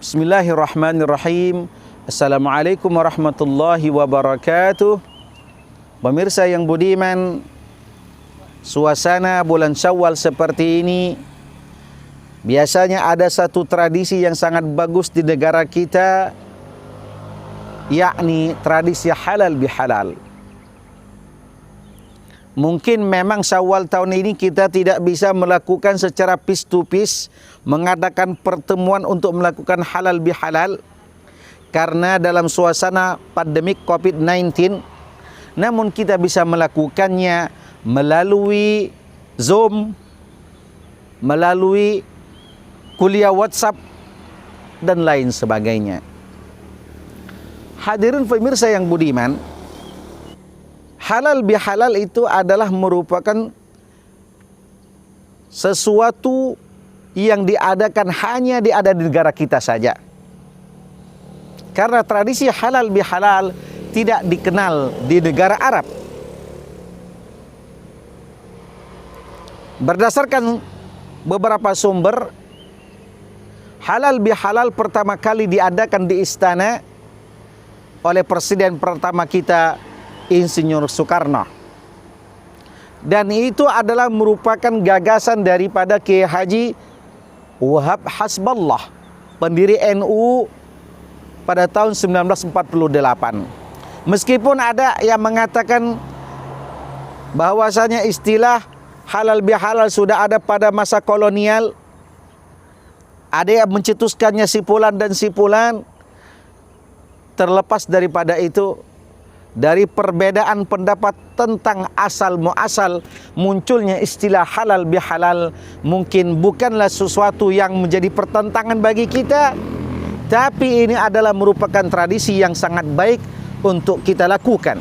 Bismillahirrahmanirrahim. Assalamualaikum warahmatullahi wabarakatuh. Pemirsa yang budiman, suasana bulan Syawal seperti ini, biasanya ada satu tradisi yang sangat bagus di negara kita, yakni tradisi halal bihalal. Mungkin memang Syawal tahun ini kita tidak bisa melakukan secara piece to piece, mengadakan pertemuan untuk melakukan halal bihalal karena dalam suasana pandemik COVID-19. Namun kita bisa melakukannya melalui Zoom, melalui kuliah WhatsApp dan lain sebagainya. Hadirin pemirsa yang budiman, halal bihalal itu adalah merupakan sesuatu yang diadakan hanya di negara kita saja. Karena tradisi halal bihalal tidak dikenal di negara Arab. Berdasarkan beberapa sumber, halal bihalal pertama kali diadakan di istana oleh presiden pertama kita, Insinyur Soekarno. Dan itu adalah merupakan gagasan daripada Kiai Haji Wahab Hasballah, pendiri NU pada tahun 1948. Meskipun ada yang mengatakan bahwasanya istilah halal bihalal sudah ada pada masa kolonial, ada yang mencetuskannya si fulan dan si fulan. Terlepas daripada itu, dari perbedaan pendapat tentang asal muasal munculnya istilah halal bihalal mungkin bukanlah sesuatu yang menjadi pertentangan bagi kita, tapi ini adalah merupakan tradisi yang sangat baik untuk kita lakukan.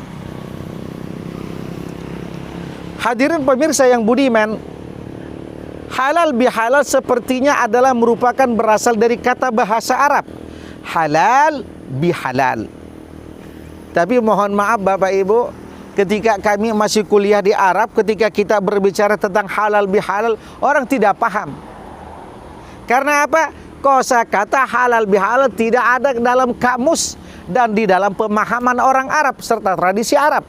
Hadirin pemirsa yang budiman, halal bihalal sepertinya adalah merupakan berasal dari kata bahasa Arab, halal bihalal. Tapi mohon maaf Bapak Ibu, ketika kami masih kuliah di Arab, ketika kita berbicara tentang halal bihalal, orang tidak paham. Karena apa? Kosakata halal bihalal tidak ada dalam kamus dan di dalam pemahaman orang Arab serta tradisi Arab.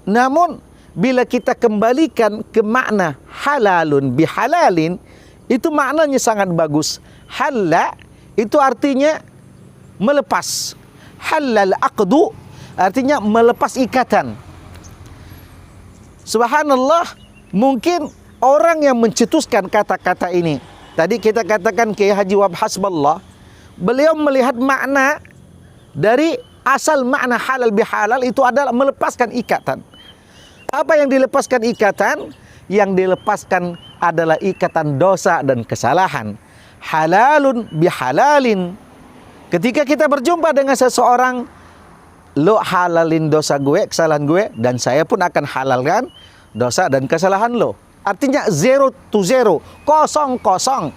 Namun bila kita kembalikan ke makna halalun bihalalin, itu maknanya sangat bagus. Halla itu artinya melepas. Halal aqdu artinya melepas ikatan. Subhanallah, mungkin orang yang mencetuskan kata-kata ini, tadi kita katakan Kiai Haji Wahab Hasballah, beliau melihat makna dari asal makna halal bihalal itu adalah melepaskan ikatan. Apa yang dilepaskan ikatan? Yang dilepaskan adalah ikatan dosa dan kesalahan. Halalun bihalalin. Ketika kita berjumpa dengan seseorang, lo halalin dosa gue, kesalahan gue, dan saya pun akan halalkan dosa dan kesalahan lo. Artinya 0 to 0, kosong.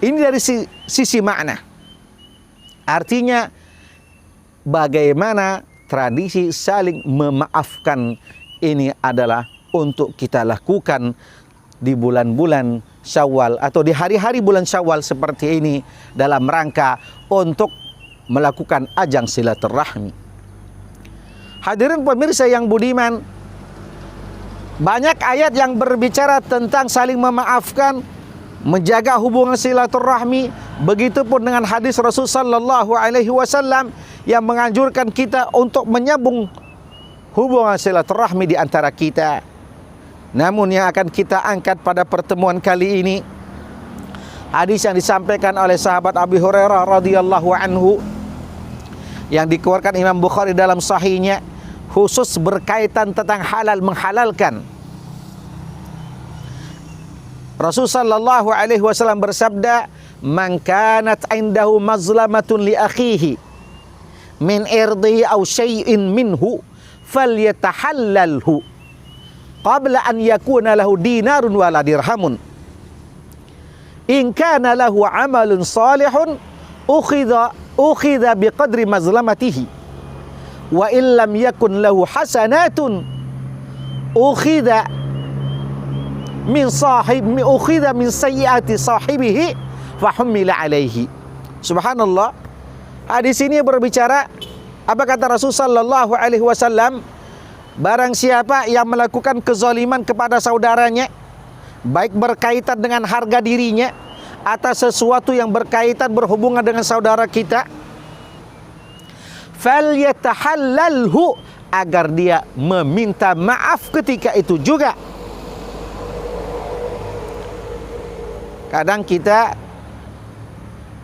Ini dari sisi makna. Artinya bagaimana tradisi saling memaafkan ini adalah untuk kita lakukan di bulan-bulan Syawal atau di hari-hari bulan Syawal seperti ini dalam rangka untuk melakukan ajang silaturahmi. Hadirin pemirsa yang budiman, banyak ayat yang berbicara tentang saling memaafkan, menjaga hubungan silaturahmi. Begitupun dengan hadis Rasul sallallahu alaihi wasallam yang menganjurkan kita untuk menyambung hubungan silaturahmi di antara kita. Namun yang akan kita angkat pada pertemuan kali ini, hadis yang disampaikan oleh sahabat Abu Hurairah radhiyallahu anhu yang dikeluarkan Imam Bukhari dalam sahihnya, khusus berkaitan tentang halal menghalalkan. Rasul sallallahu alaihi wasallam bersabda, "Man kanat 'indahu mazlamatun li akhihi min irdihi aw syai'in minhu falyatahallalhu qabla an yakuna lahu dinarun wala dirhamun. In kana lahu amalun salihun ukhidha biqadri mazlamatihi wa in lam yakun lahu hasanatun ukhidha ukhidha min sayyiati sahibihi fahumila alaihi. Subhanallah. Hadis ini berbicara, apa kata Rasul sallallahu alaihi wasallam? Barang siapa yang melakukan kezaliman kepada saudaranya, baik berkaitan dengan harga dirinya atau sesuatu yang berkaitan berhubungan dengan saudara kita, falyatahallalhu, agar dia meminta maaf ketika itu juga. Kadang kita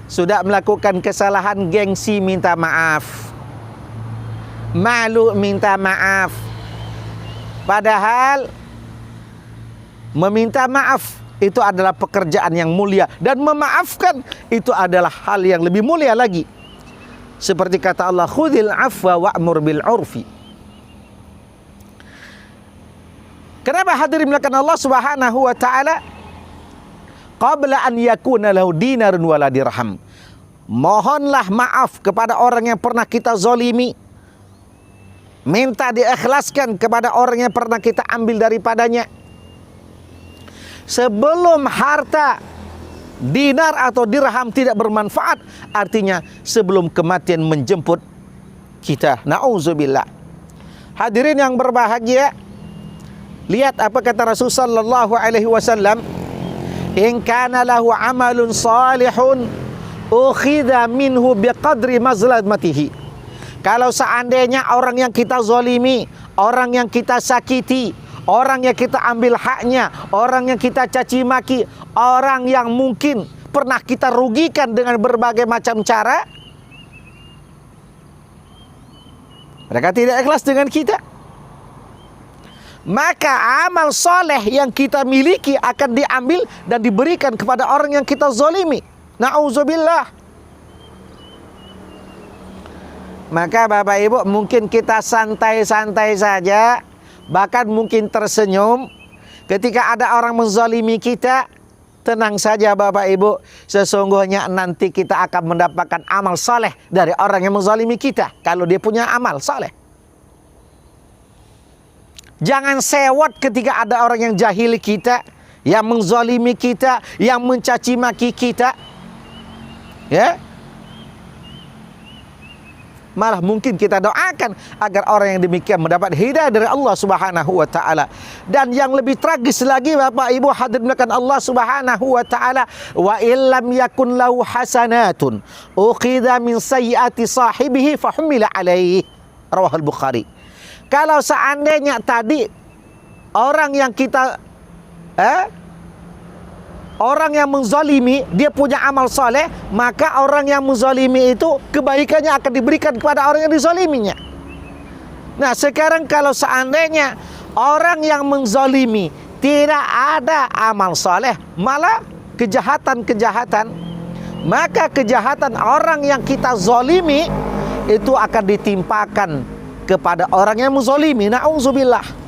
sudah melakukan kesalahan, gengsi minta maaf, malu minta maaf. Padahal meminta maaf itu adalah pekerjaan yang mulia, dan memaafkan itu adalah hal yang lebih mulia lagi. Seperti kata Allah, khudhil afwa wa'mur bil urfi. Kenapa hadirin melakukan Allah Subhanahu wa taala? Qabla an yakuna lahu dinarun wala dirham. Mohonlah maaf kepada orang yang pernah kita zalimi. Minta diikhlaskan kepada orang yang pernah kita ambil daripadanya. Sebelum harta dinar atau dirham tidak bermanfaat, artinya sebelum kematian menjemput kita. Na'udzubillah. Hadirin yang berbahagia, lihat apa kata Rasul sallallahu alaihi wasallam, in kana lahu amalun salihun ukhidha minhu biqadri mazlamatihi. Kalau seandainya orang yang kita zalimi, orang yang kita sakiti, orang yang kita ambil haknya, orang yang kita caci maki, orang yang mungkin pernah kita rugikan dengan berbagai macam cara, mereka tidak ikhlas dengan kita, maka amal soleh yang kita miliki akan diambil dan diberikan kepada orang yang kita zalimi. Na'udzubillah. Maka Bapak Ibu, mungkin kita santai-santai saja, bahkan mungkin tersenyum ketika ada orang menzalimi kita. Tenang saja Bapak Ibu, sesungguhnya nanti kita akan mendapatkan amal saleh dari orang yang menzalimi kita, kalau dia punya amal saleh. Jangan sewot ketika ada orang yang jahili kita, yang menzalimi kita, yang mencaci maki kita, ya. Malah mungkin kita doakan agar orang yang demikian mendapat hidayah dari Allah Subhanahu wa taala. Dan yang lebih tragis lagi Bapak Ibu hadirin melakukan Allah Subhanahu wa taala, wa illam yakun lahu hasanatun ukhidha min sayyiati sahibihi fahumila alaihi. Rawahul Bukhari. Kalau seandainya tadi orang yang kita orang yang menzalimi dia punya amal soleh, maka orang yang menzalimi itu kebaikannya akan diberikan kepada orang yang dizaliminya. Nah sekarang kalau seandainya orang yang menzalimi tidak ada amal soleh, malah kejahatan-kejahatan, maka kejahatan orang yang kita zalimi itu akan ditimpakan kepada orang yang menzalimi. Na'udzubillah.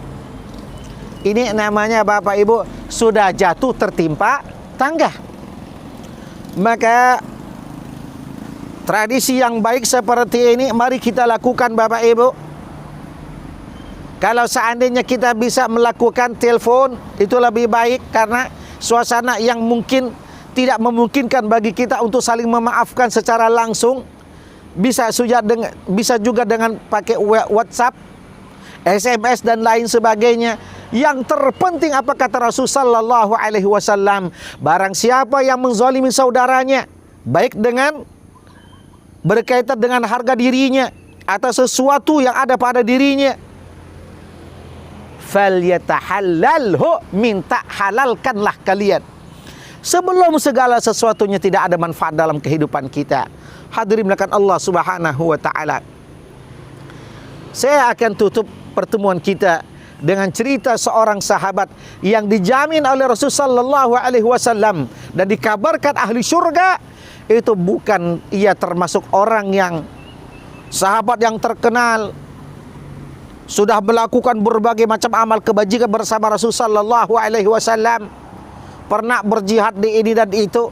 Ini namanya Bapak Ibu sudah jatuh tertimpa tangga. Maka tradisi yang baik seperti ini mari kita lakukan Bapak Ibu. Kalau seandainya kita bisa melakukan telepon, itu lebih baik, karena suasana yang mungkin tidak memungkinkan bagi kita untuk saling memaafkan secara langsung, bisa juga dengan pakai WhatsApp, SMS dan lain sebagainya. Yang terpenting apa kata Rasul sallallahu alaihi wasallam, barang siapa yang menzalimi saudaranya, baik dengan berkaitan dengan harga dirinya atau sesuatu yang ada pada dirinya, falyatahallalhu, minta halalkanlah kalian sebelum segala sesuatunya tidak ada manfaat dalam kehidupan kita. Hadirin melakukan Allah Subhanahu wa taala. Saya akan tutup pertemuan kita dengan cerita seorang sahabat yang dijamin oleh Rasul sallallahu alaihi wasallam dan dikabarkan ahli surga. Itu bukan ia termasuk orang yang sahabat yang terkenal, sudah melakukan berbagai macam amal kebajikan bersama Rasul sallallahu alaihi wasallam, pernah berjihad di ini dan itu,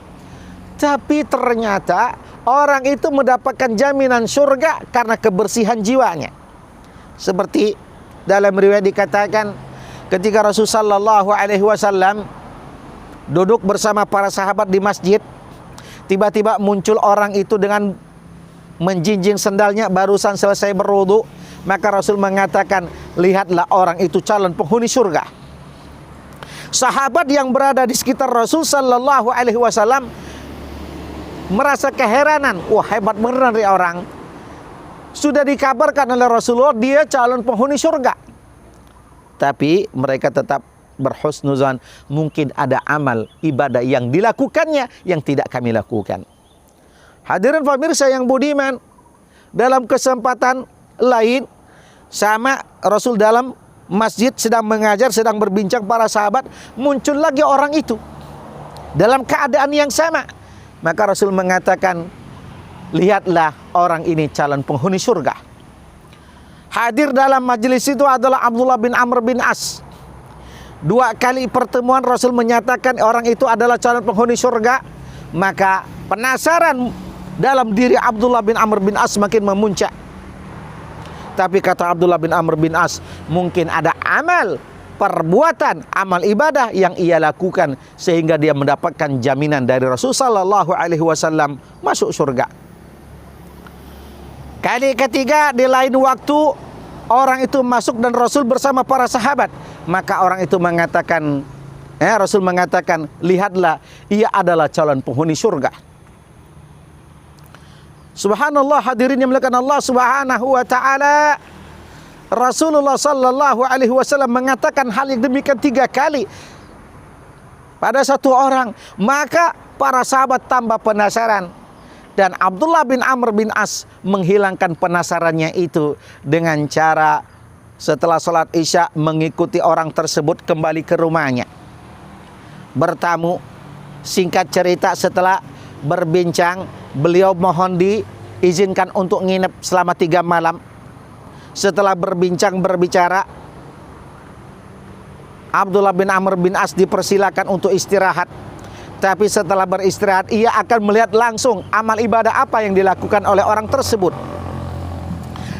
tapi ternyata orang itu mendapatkan jaminan surga karena kebersihan jiwanya. Seperti dalam riwayat dikatakan, ketika Rasulullah sallallahu alaihi wasallam duduk bersama para sahabat di masjid, tiba-tiba muncul orang itu dengan menjinjing sendalnya barusan selesai berwudu. Maka Rasul mengatakan, lihatlah orang itu calon penghuni surga. Sahabat yang berada di sekitar Rasul sallallahu alaihi wasallam merasa keheranan. Wah, hebat beneran nih orang. Sudah dikabarkan oleh Rasulullah dia calon penghuni surga. Tapi mereka tetap berhusnuzan, mungkin ada amal ibadah yang dilakukannya yang tidak kami lakukan. Hadirin pemirsa yang budiman, dalam kesempatan lain sama Rasul dalam masjid sedang mengajar, sedang berbincang para sahabat, muncul lagi orang itu dalam keadaan yang sama. Maka Rasul mengatakan, lihatlah orang ini calon penghuni surga. Hadir dalam majelis itu adalah Abdullah bin Amr bin As. 2 kali pertemuan Rasul menyatakan orang itu adalah calon penghuni surga. Maka penasaran dalam diri Abdullah bin Amr bin As makin memuncak. Tapi kata Abdullah bin Amr bin As, mungkin ada amal, perbuatan, amal ibadah yang ia lakukan sehingga dia mendapatkan jaminan dari Rasul sallallahu alaihi wasallam masuk surga. Kali ketiga di lain waktu orang itu masuk dan Rasul bersama para sahabat. Maka orang itu mengatakan, Rasul mengatakan, lihatlah ia adalah calon penghuni surga. Subhanallah, hadirin yang dimuliakan Allah Subhanahu wa taala. Rasulullah sallallahu alaihi wasallam mengatakan hal yang demikian 3 kali pada satu orang. Maka para sahabat tambah penasaran. Dan Abdullah bin Amr bin As menghilangkan penasarannya itu dengan cara setelah sholat isya mengikuti orang tersebut kembali ke rumahnya, bertamu. Singkat cerita, setelah berbincang, beliau mohon diizinkan untuk nginep selama 3 malam. Setelah berbicara, Abdullah bin Amr bin As dipersilakan untuk istirahat. Tapi setelah beristirahat, ia akan melihat langsung amal ibadah apa yang dilakukan oleh orang tersebut.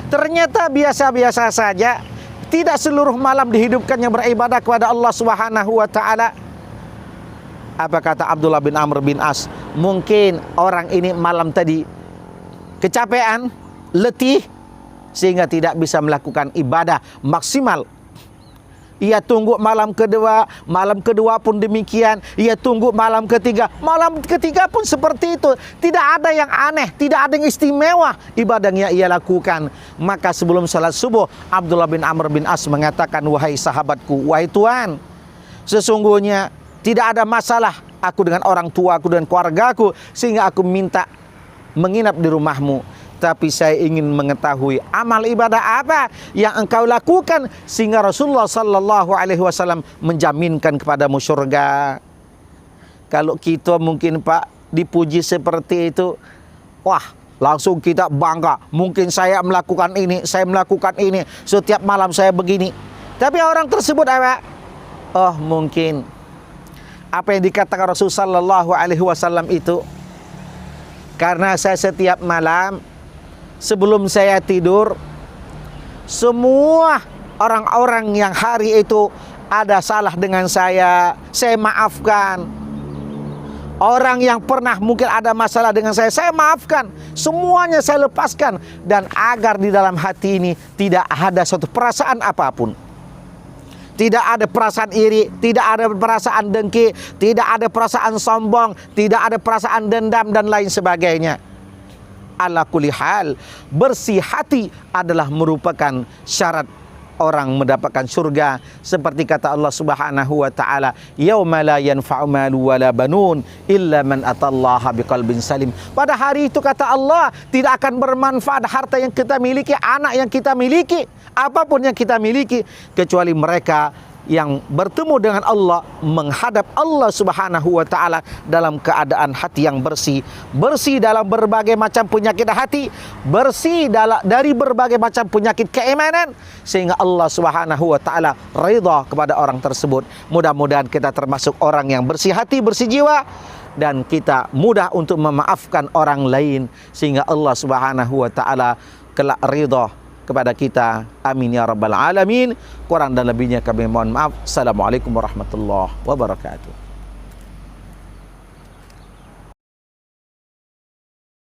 Ternyata biasa-biasa saja. Tidak seluruh malam dihidupkannya beribadah kepada Allah Subhanahu wa taala. Apa kata Abdullah bin Amr bin As? Mungkin orang ini malam tadi kecapean, letih, sehingga tidak bisa melakukan ibadah maksimal. Ia tunggu malam kedua pun demikian. Ia tunggu malam ketiga pun seperti itu. Tidak ada yang aneh, tidak ada yang istimewa ibadahnya ia lakukan. Maka sebelum salat subuh, Abdullah bin Amr bin As mengatakan, wahai sahabatku, wahai Tuhan, sesungguhnya tidak ada masalah aku dengan orang tuaku dan keluargaku sehingga aku minta menginap di rumahmu. Tapi saya ingin mengetahui amal ibadah apa yang engkau lakukan sehingga Rasulullah sallallahu alaihi wasallam menjaminkan kepadamu surga. Kalau kita mungkin Pak dipuji seperti itu, wah, langsung kita bangga. Mungkin saya melakukan ini, setiap malam saya begini. Tapi orang tersebut apa? Oh, mungkin apa yang dikatakan Rasulullah sallallahu alaihi wasallam itu, karena saya setiap malam sebelum saya tidur, semua orang-orang yang hari itu ada salah dengan saya maafkan. Orang yang pernah mungkin ada masalah dengan saya maafkan. Semuanya saya lepaskan. Dan agar di dalam hati ini tidak ada suatu perasaan apapun. Tidak ada perasaan iri, tidak ada perasaan dengki, tidak ada perasaan sombong, tidak ada perasaan dendam dan lain sebagainya. Ala kulli hal, bersih hati adalah merupakan syarat orang mendapatkan surga. Seperti kata Allah Subhanahu wa taala, yauma la yanfa'u malu wala banun illa man atallaha biqalbin salim. Pada hari itu kata Allah, tidak akan bermanfaat harta yang kita miliki, anak yang kita miliki, apapun yang kita miliki, kecuali mereka yang bertemu dengan Allah, menghadap Allah Subhanahu wa taala dalam keadaan hati yang bersih, bersih dalam berbagai macam penyakit hati, bersih dari berbagai macam penyakit keimanan, sehingga Allah Subhanahu wa taala ridha kepada orang tersebut. Mudah-mudahan kita termasuk orang yang bersih hati, bersih jiwa, dan kita mudah untuk memaafkan orang lain sehingga Allah Subhanahu wa taala kelak ridha kepada kita. Amin ya rabbal alamin. Kurang dan lebihnya kami mohon maaf. Assalamualaikum warahmatullahi wabarakatuh.